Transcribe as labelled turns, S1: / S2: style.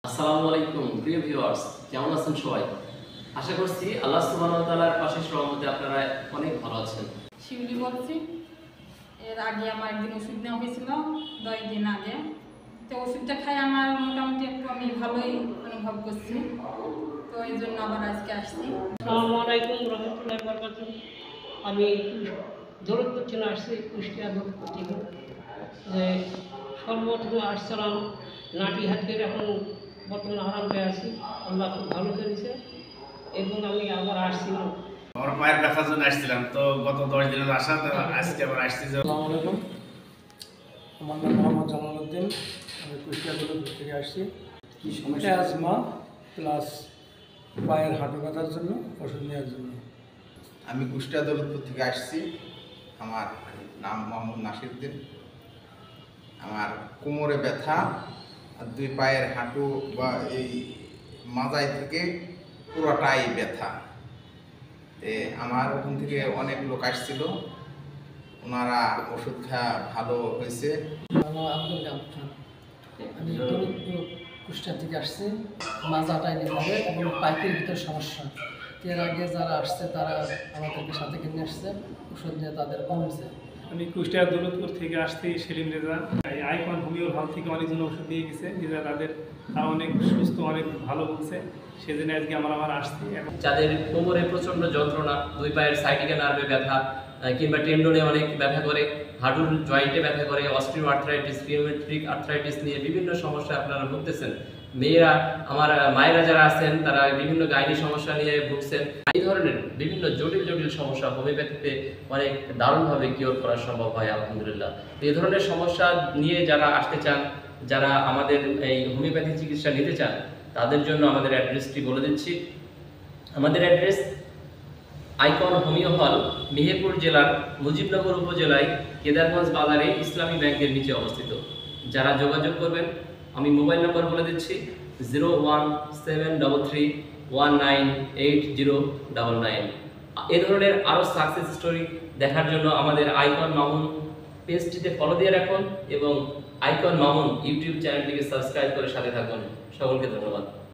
S1: আসসালামু আলাইকুম প্রিয় ভিউয়ার্স, কেমন আছেন সবাই? আশা করছি আল্লাহ সুবহানাহু ওয়া তাআলার অশেষ রহমতে আপনারা অনেক ভালো আছেন।
S2: শিউলি বলছি। এর আগে আমার একদিন ওষুধ নেওয়া হয়েছিল 10 দিন আগে। তো ওষুধটা খাই আমার মোটামুটি একটু আমি ভালোই অনুভব করছি। তো এই জন্য আবার আজকে আসছি।
S3: আসসালামু আলাইকুম রহমতুল্লাহি ওয়া বারাকাতুহু। আমি দৌলতপুর থেকে আসছি, কুষ্টিয়া দৌলতপুর থেকে। যে সর্বপ্রথম আসছিলাম নাটি হাতের, এখন বর্তমানে আরাম পেয়ে আছি। আল্লাহ খুব ভালো করেছে এবং আমি আবার আসছিলাম।
S4: আমার পায়ের ব্যথার জন্য আসছিলাম, তো গত 10 দিনের আসা, তো আজকে আবার আসছি।
S5: আসসালামু আলাইকুম, আমার নাম মোহাম্মদ জামাল উদ্দিন। আমি কুষ্টিয়া দৌলতপুর থেকে আসছি। কি সমস্যা? অ্যাজমা প্লাস পায়ের হাঁটু ব্যথার জন্য ওষুধ নেওয়ার জন্য।
S6: আমি কুষ্টিয়া দৌলতপুর থেকে আসছি। আমার নাম মোহাম্মদ নাসির উদ্দিন। আমার কোমরে ব্যথা আর দুই পায়ের হাঁটু বা এই মাজায় থেকে পুরোটাই ব্যথা। আমার ওখান থেকে অনেক লোক আসছিল, ওনারা ওষুধ খাওয়া ভালো হয়েছে।
S7: আমার আব্দুল গাফফার খান। আমি দৌলতপুর কুষ্টিয়া থেকে আসছি। মাজাটাই নিয়ে এবং পাইপের ভিতরে সমস্যা। এর আগে যারা আসছে তারা আমাদেরকে সাথে কিনে আসছে, ওষুধ নিয়ে তাদের কমছে।
S8: আমি কুষ্টিয়া দৌলতপুর থেকে আসছি সেলিম রেজা। এই আইকন হোমিওর হল থেকে অনেকজন ওষুধ দিয়ে গেছে, যেটা তারা অনেক সুস্থ, অনেক ভালো বলছে। সেজন্য আজকে আমরা আসছি।
S1: যাদের কোমরে প্রচন্ড যন্ত্রণা, দুই পায়ের সাইটিকা নার্ভে ব্যথা, কিংবা টেন্ডনে অনেক ব্যথা করে, হাঁটুর জয়েন্টে ব্যথা করে, অস্টিও আর্থ্রাইটিস, রিউমেটরিক আর্থ্রাইটিস নিয়ে বিভিন্ন সমস্যা আপনারা ভুগতেছেন। মেয়েরা, আমার মায়েরা যারা আছেন তারা বিভিন্ন গাইনি সমস্যা নিয়ে ভুগছেন। এই ধরনের বিভিন্ন জটিল জটিল সমস্যা হোমিওপ্যাথিতে অনেক দারুণভাবে কিওর করা সম্ভব হয় আলহামদুলিল্লাহ। এই ধরনের সমস্যা নিয়ে যারা আসতে চান, যারা আমাদের এই হোমিওপ্যাথি চিকিৎসা নিতে চান, তাদের জন্য আমাদের অ্যাড্রেসটি বলে দিচ্ছি। আমাদের অ্যাড্রেস আইকন হোমিও হল, মেহেরপুর জেলার মুজিবনগর উপজেলায় কেদারগঞ্জ বাজারে ইসলামী ব্যাংকের নিচে অবস্থিত। যারা যোগাযোগ করবেন, আমি মোবাইল নম্বর বলে দিচ্ছি 0173198099। এ ধরনের আরও সাকসেস স্টোরি দেখার জন্য আমাদের আইকন মামুন পেজটিতে ফলো দিয়ে রাখুন এবং আইকন মামুন ইউটিউব চ্যানেলটিকে সাবস্ক্রাইব করে সাথে থাকুন। সকলকে ধন্যবাদ।